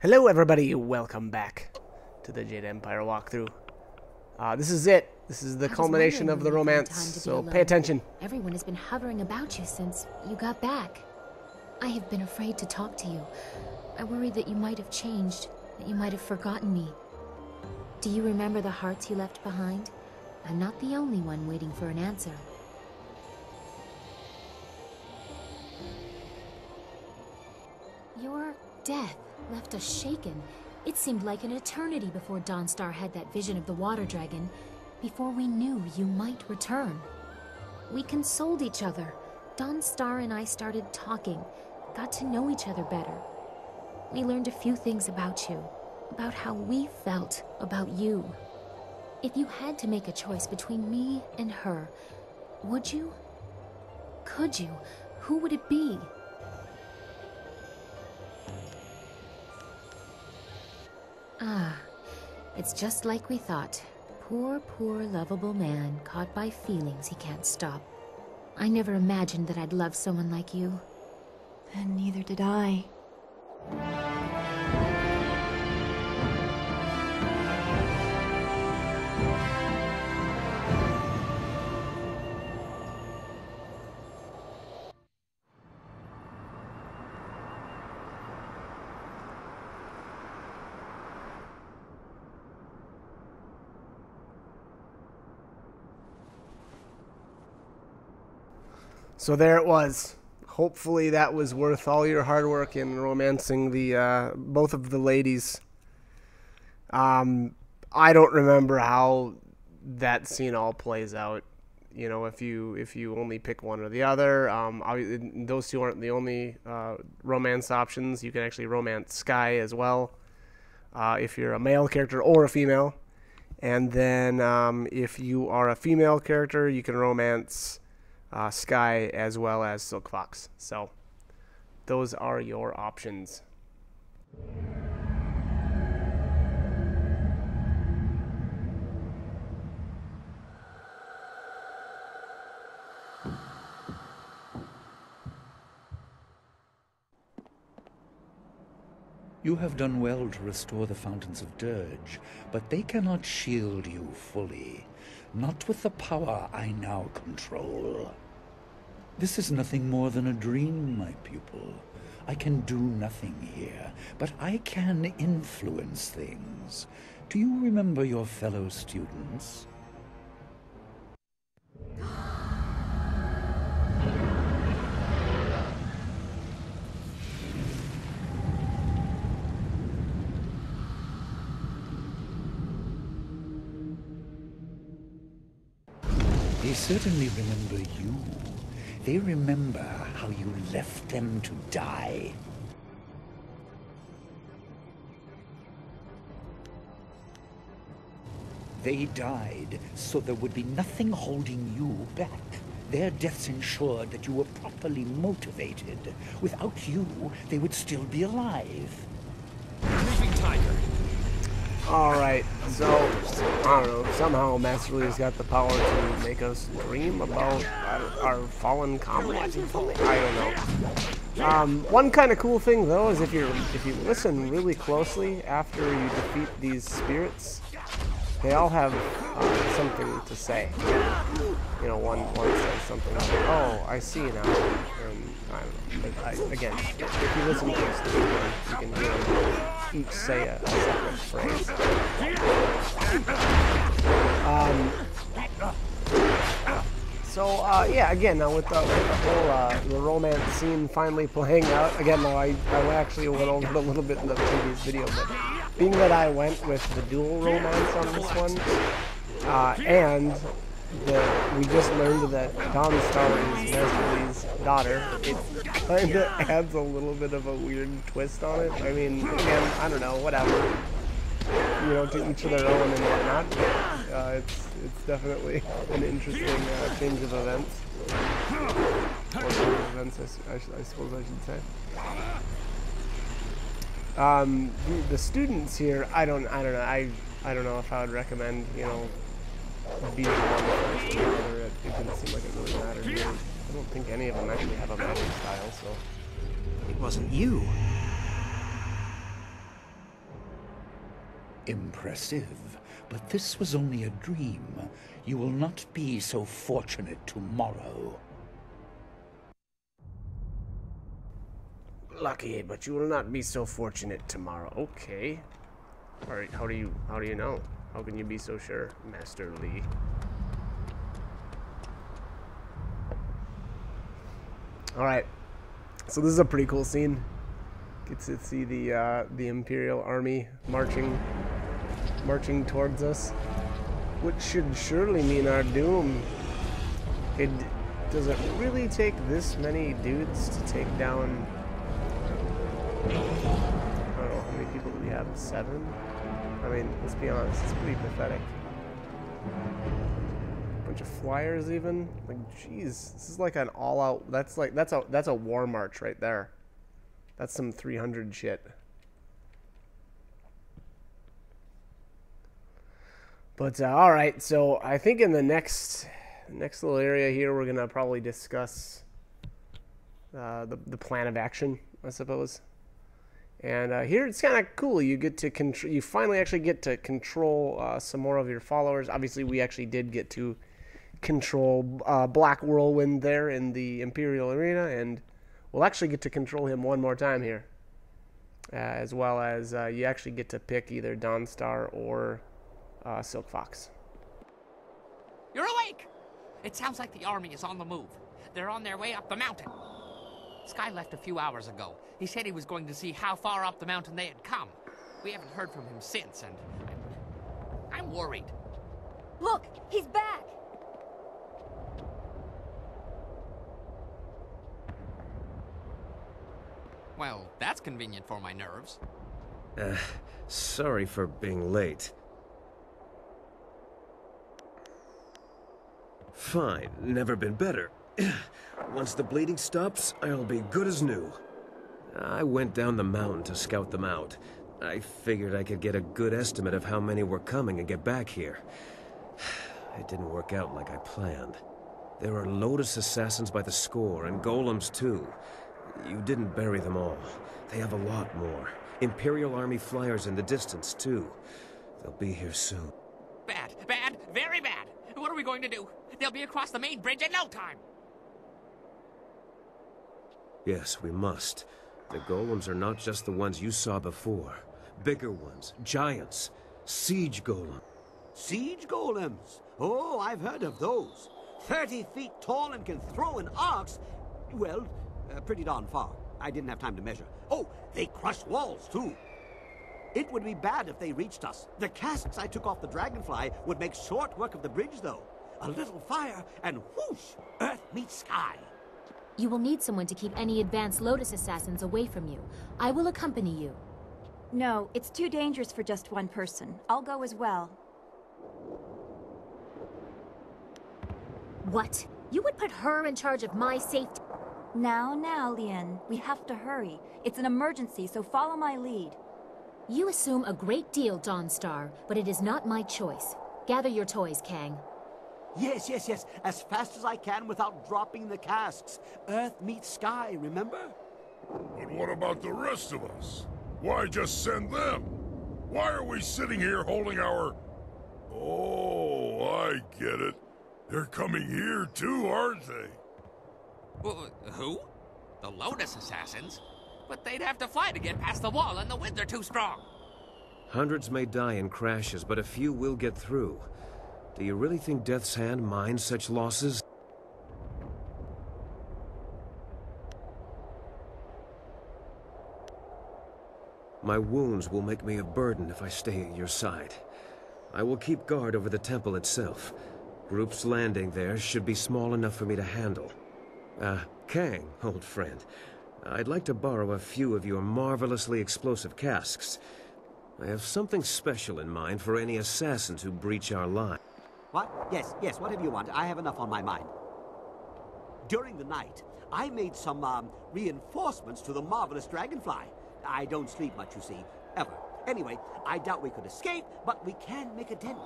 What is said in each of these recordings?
Hello everybody, welcome back to the Jade Empire walkthrough. This is it. This is the culmination of the romance, so pay attention. Everyone has been hovering about you since you got back. I have been afraid to talk to you. I worried that you might have changed, that you might have forgotten me. Do you remember the hearts you left behind? I'm not the only one waiting for an answer. Your death left us shaken. It seemed like an eternity before Dawnstar had that vision of the water dragon, before we knew you might return. We consoled each other. Dawnstar and I started talking, got to know each other better. We learned a few things about you, about how we felt about you. If you had to make a choice between me and her, would you? Could you? Who would it be? Ah, it's just like we thought. Poor, poor, lovable man caught by feelings he can't stop. I never imagined that I'd love someone like you. And neither did I. So there it was. Hopefully that was worth all your hard work in romancing the both of the ladies. I don't remember how that scene all plays out. You know, if you only pick one or the other. Those two aren't the only romance options. You can actually romance Sky as well, if you're a male character or a female. And then if you are a female character, you can romance Sky as well as Silk Fox. So those are your options. You have done well to restore the Fountains of Dirge, but they cannot shield you fully. Not with the power I now control. This is nothing more than a dream, my pupil. I can do nothing here, but I can influence things. Do you remember your fellow students? They certainly remember you. They remember how you left them to die. They died so there would be nothing holding you back. Their deaths ensured that you were properly motivated. Without you, they would still be alive. Leaping tiger. Alright, so, I don't know, somehow Master Lee's got the power to make us dream about our fallen comrades. I don't know. One kind of cool thing, though, is if you listen really closely after you defeat these spirits, they all have something to say. You know, one says something like, "Oh, I see now." And I don't know. Again, if you listen closely, you can hear them each say a separate phrase. Yeah, again, now with the whole the romance scene finally playing out, again, now I actually went over it a little bit in the previous video, but being that I went with the dual romance on this one, and we just learned that Dawnstar is Master Lee's daughter, it kind of adds a little bit of a weird twist on it. I mean, again, I don't know, whatever. You know, to each of their own and whatnot. It's definitely an interesting change of events. Or change of events, I suppose I should say. The students here, I don't know if I would recommend, you know, being one first or the other. It didn't seem like it really mattered here. I don't think any of them actually have a magic style, so. It wasn't you. Impressive, but this was only a dream. You will not be so fortunate tomorrow. Lucky, but you will not be so fortunate tomorrow. Okay. All right. How do you know? How can you be so sure, Master Lee? All right. So this is a pretty cool scene. Get to see the Imperial Army marching towards us, which should surely mean our doom. Does it really take this many dudes to take down? I don't know, how many people do we have? 7? I mean, let's be honest, it's pretty pathetic. Bunch of flyers even. Like, jeez, this is like an all-out. That's a war march right there. That's some 300 shit. But all right, so I think in the next little area here, we're gonna probably discuss the plan of action, I suppose. And here it's kind of cool. You get to control. You finally actually get to control some more of your followers. Obviously, we actually did get to control Black Whirlwind there in the Imperial Arena, and we'll actually get to control him one more time here, as well as you actually get to pick either Dawnstar or Silk Fox. You're awake! It sounds like the army is on the move. They're on their way up the mountain. Sky left a few hours ago. He said he was going to see how far up the mountain they had come. We haven't heard from him since, and I'm worried. Look, he's back! Well, that's convenient for my nerves. Sorry for being late. Fine, never been better. Once the bleeding stops, I'll be good as new. I went down the mountain to scout them out. I figured I could get a good estimate of how many were coming and get back here. It didn't work out like I planned. There are Lotus assassins by the score, and golems too. You didn't bury them all. They have a lot more. Imperial Army flyers in the distance too. They'll be here soon. Bad, bad, very bad. What are we going to do? They'll be across the main bridge in no time. Yes, we must. The golems are not just the ones you saw before. Bigger ones, giants, siege golem. Siege golems? Oh, I've heard of those. 30 feet tall and can throw an axe. Well, pretty darn far. I didn't have time to measure. Oh, they crush walls, too. It would be bad if they reached us. The casks I took off the Dragonfly would make short work of the bridge, though. A little fire, and whoosh, earth meets sky. You will need someone to keep any advanced Lotus assassins away from you. I will accompany you. No, it's too dangerous for just one person. I'll go as well. What? You would put her in charge of my safety? Now, Lien. We have to hurry. It's an emergency, so follow my lead. You assume a great deal, Dawnstar, but it is not my choice. Gather your toys, Kang. Yes. As fast as I can without dropping the casks. Earth meets sky, remember? But what about the rest of us? Why just send them? Why are we sitting here holding our... Oh, I get it. They're coming here too, aren't they? Who? The Lotus assassins? But they'd have to fly to get past the wall, and the winds are too strong. Hundreds may die in crashes, but a few will get through. Do you really think Death's Hand minds such losses? My wounds will make me a burden if I stay at your side. I will keep guard over the temple itself. Groups landing there should be small enough for me to handle. Kang, old friend, I'd like to borrow a few of your marvelously explosive casks. I have something special in mind for any assassins who breach our line. What? Yes, whatever you want. I have enough on my mind. During the night, I made some, reinforcements to the marvelous Dragonfly. I don't sleep much, you see, ever. Anyway, I doubt we could escape, but we can make a dent.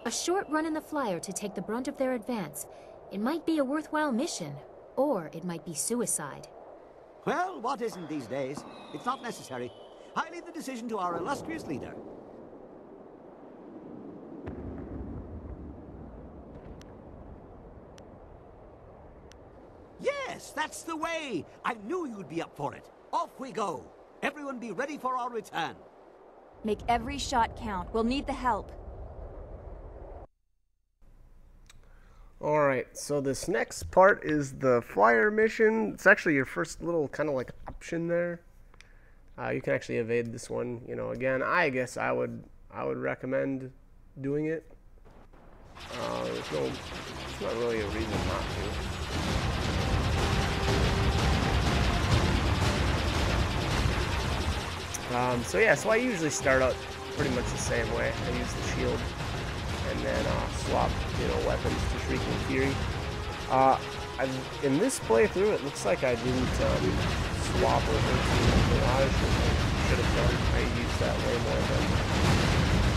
A short run in the flyer to take the brunt of their advance. It might be a worthwhile mission, or it might be suicide. Well, what isn't these days? It's not necessary. I leave the decision to our illustrious leader. that's the way. I knew you'd be up for it. Off we go. Everyone be ready for our return. Make every shot count. We'll need the help. Alright, so this next part is the flyer mission. It's actually your first little kind of like option there. You can actually evade this one. You know, again, I guess I would recommend doing it. There's not really a reason not to. So yeah, so I usually start out pretty much the same way. I use the shield and then swap, you know, weapons to Shrieking Fury. In this playthrough, it looks like I didn't swap over to Mirage, which I should have done. I used that way more than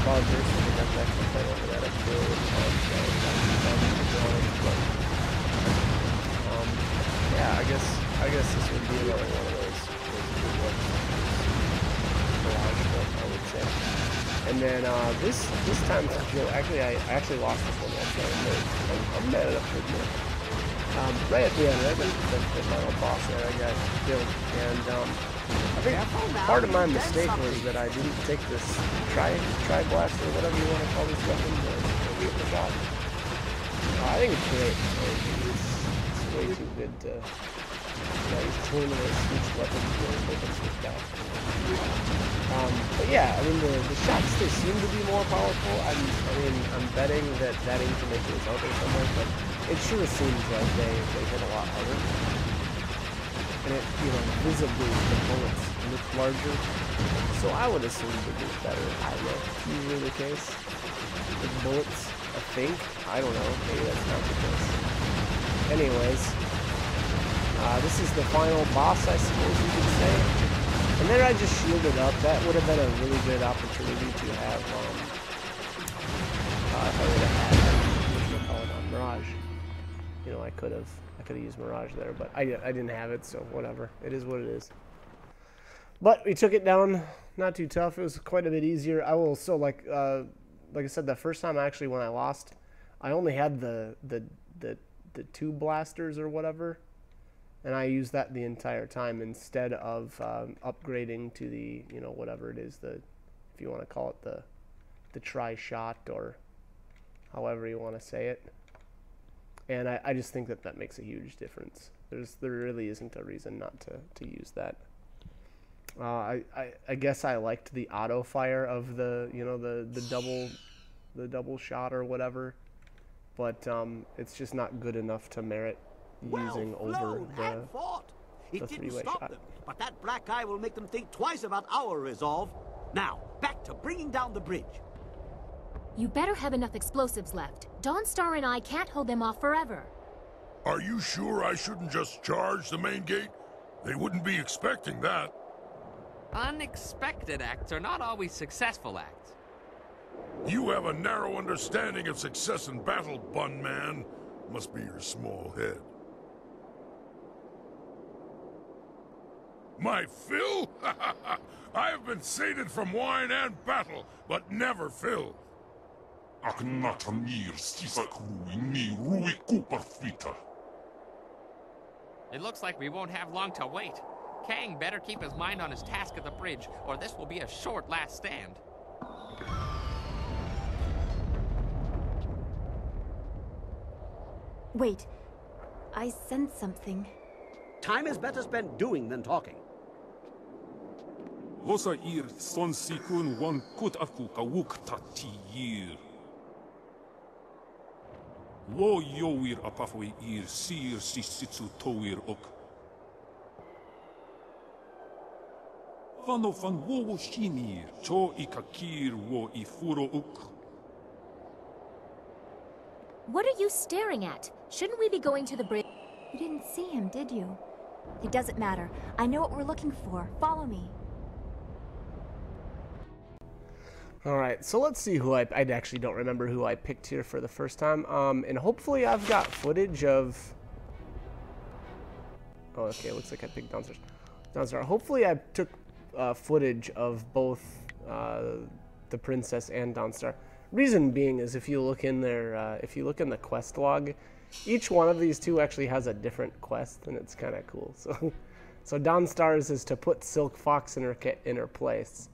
Cloudburst, so I got to actually play over that up to yeah, I guess this would be another one of those good ones. Mirage, I would say. And then this time, actually, I actually lost this one last time. I'm mad enough to admit. Right at the end, right, the final boss there, I got killed. And I think part of my mistake was that I didn't take this tri-blast or whatever you want to call this weapon, the vehicle shot. I think it's great. It's way too good to use totally switch weapons where they can switch back. But yeah, I mean, the shots, they seem to be more powerful. I'm betting that information is out there somewhere, but it sure seems like they hit a lot harder. And it, you know, visibly the bullets look larger. So I would assume it would be better. I don't know. It's usually the case. The bullets, I think. I don't know. Maybe that's not the case. Anyways, this is the final boss, I suppose you could say. And there I just shielded up. That would have been a really good opportunity to have, if I would have had Mirage. You know, I could have used Mirage there, but I didn't have it, so whatever. It is what it is. But we took it down. Not too tough. It was quite a bit easier. I will so like I said, the first time actually when I lost, I only had the two blasters or whatever. And I used that the entire time instead of upgrading to the, you know, whatever it is, if you want to call it the tri-shot or however you want to say it. And I just think that makes a huge difference. There really isn't a reason not to use that. I guess I liked the auto fire of the, you know, the double shot or whatever, but it's just not good enough to merit using over the three-way shot. Them, but that black eye will make them think twice about our resolve. Now, back to bringing down the bridge. You better have enough explosives left. Dawnstar and I can't hold them off forever. Are you sure I shouldn't just charge the main gate? They wouldn't be expecting that. Unexpected acts are not always successful acts. You have a narrow understanding of success in battle, Bun Man. Must be your small head. My fill? I have been sated from wine and battle, but never filled. It looks like we won't have long to wait. Kang better keep his mind on his task at the bridge, or this will be a short last stand. Wait, I sense something. Time is better spent doing than talking. Lo yoir apafwe ir sir sisitsu toir ok. Vano van wo shinir, cho ikakir wo ifuro ok. What are you staring at? Shouldn't we be going to the bridge? You didn't see him, did you? It doesn't matter. I know what we're looking for. Follow me. Alright, so let's see who I actually don't remember who I picked here for the first time. And hopefully I've got footage of... Oh, okay, looks like I picked Dawnstar. Hopefully I took footage of both the Princess and Dawnstar. Reason being is if you look in there, if you look in the quest log, each one of these two actually has a different quest, and it's kind of cool. So Dawnstar's is to put Silk Fox in her place.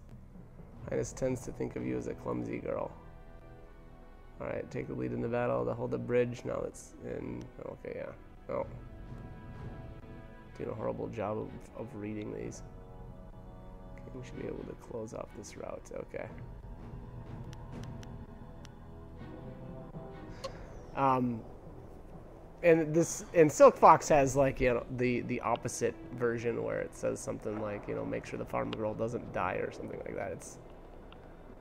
Highness tends to think of you as a clumsy girl. Alright, take the lead in the battle to hold the bridge. Now it's in... Okay, yeah. Oh. Doing a horrible job of reading these. Okay, we should be able to close off this route. Okay. And Silk Fox has, like, you know, the opposite version where it says something like, you know, make sure the farm girl doesn't die or something like that.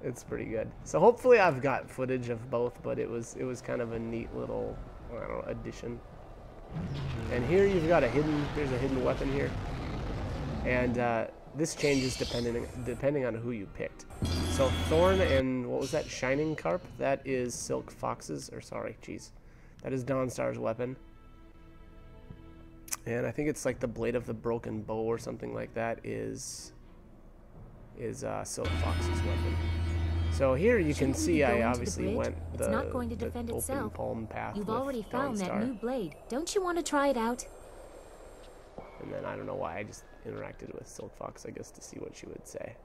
It's pretty good. So hopefully I've got footage of both, but it was kind of a neat little, I don't know, addition. And here you've got there's a hidden weapon here, and this changes depending on who you picked. So Thorn and what was that, Shining Carp? That is Silk Fox's, or sorry, jeez, that is Dawnstar's weapon. And I think it's like the Blade of the Broken Bow or something like that is Silk Fox's weapon. So here you can see I obviously went the Open Palm path. You've already found that new blade. Don't you want to try it out? And then I don't know why I just interacted with Silk Fox, I guess, to see what she would say.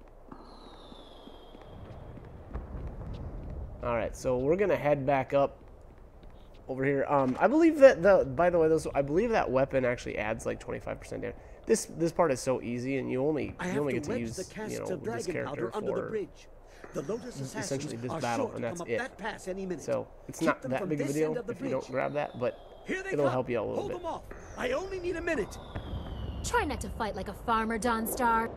Alright, so we're gonna head back up over here. I believe that by the way, I believe that weapon actually adds like 25% damage. This part is so easy, and you only get to use this character for essentially this battle, and that's it. So it's not that big of a deal if you don't grab that, but it'll help you out a little bit. I only need a minute. Try not to fight like a farmer, Dawnstar.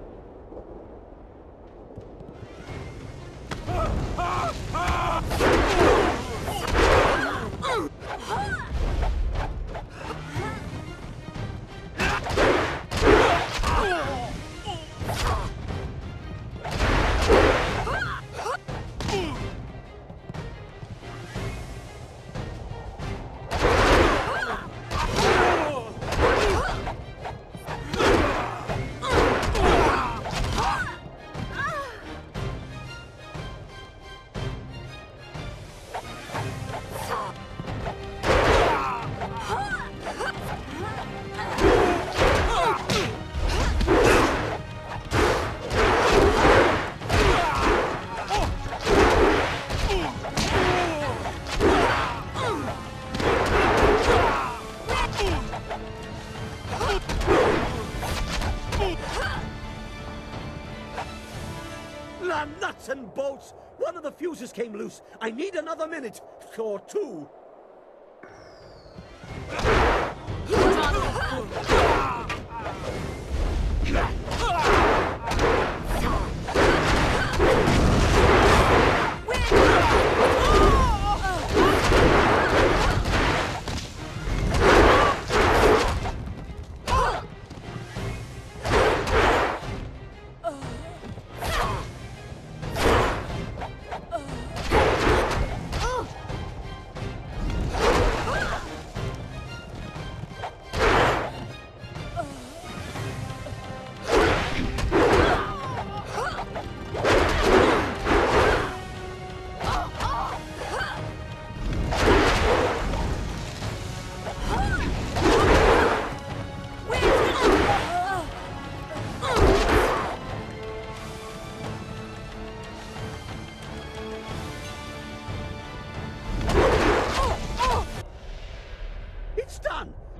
Nuts and bolts! One of the fuses came loose. I need another minute or two.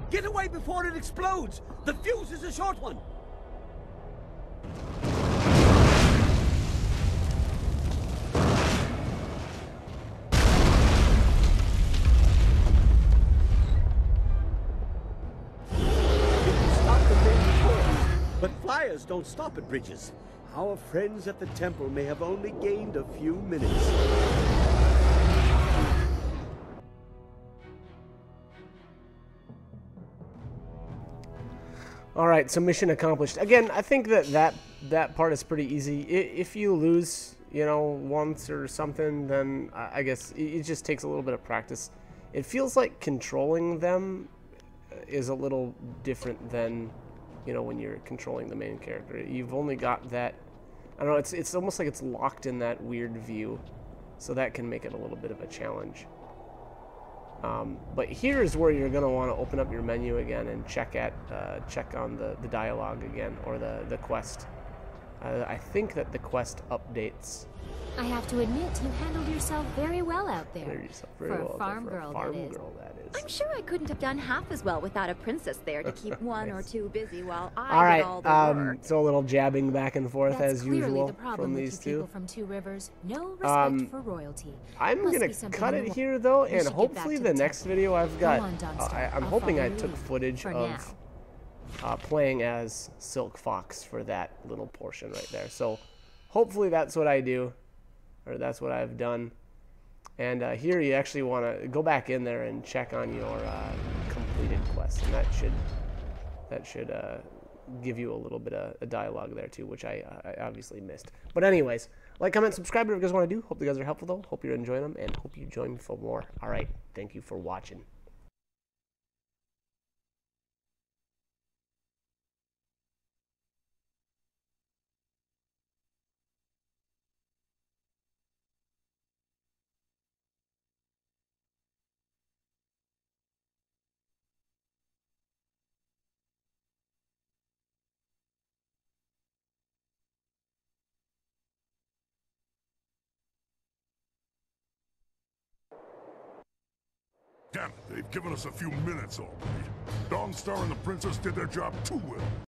Get away before it explodes! The fuse is a short one! But flyers don't stop at bridges. Our friends at the temple may have only gained a few minutes. Alright, so mission accomplished. Again, I think that part is pretty easy. If you lose, you know, once or something, then I guess it just takes a little bit of practice. It feels like controlling them is a little different than, you know, when you're controlling the main character. You've only got that, I don't know, it's almost like it's locked in that weird view. So that can make it a little bit of a challenge. But here is where you're going to want to open up your menu again and check on the dialogue again, or the quest. I think that the quest updates. I have to admit, you handled yourself very well out there. For a farm girl, that is. I'm sure I couldn't have done half as well without a princess there to keep one or two busy while I all right, did all the work. so a little jabbing back and forth That's as clearly usual the problem from with these you two. people from Two Rivers. No respect for royalty. I'm Must gonna be something cut in it the here though, We and should get hopefully back to the next temple. video I've got. Go on, Dawnstar. I'm I'll hoping follow I your took lead footage for of playing as Silk Fox for that little portion right there. So hopefully that's what I do, or that's what I've done. And here you actually want to go back in there and check on your completed quest, and that should give you a little bit of a dialogue there too, which I obviously missed. But anyways, like, comment, subscribe, whatever you guys want to do. Hope you guys are helpful though. Hope you're enjoying them, and hope you join me for more. All right, thank you for watching. Damn it, they've given us a few minutes already. Dawnstar and the princess did their job too well.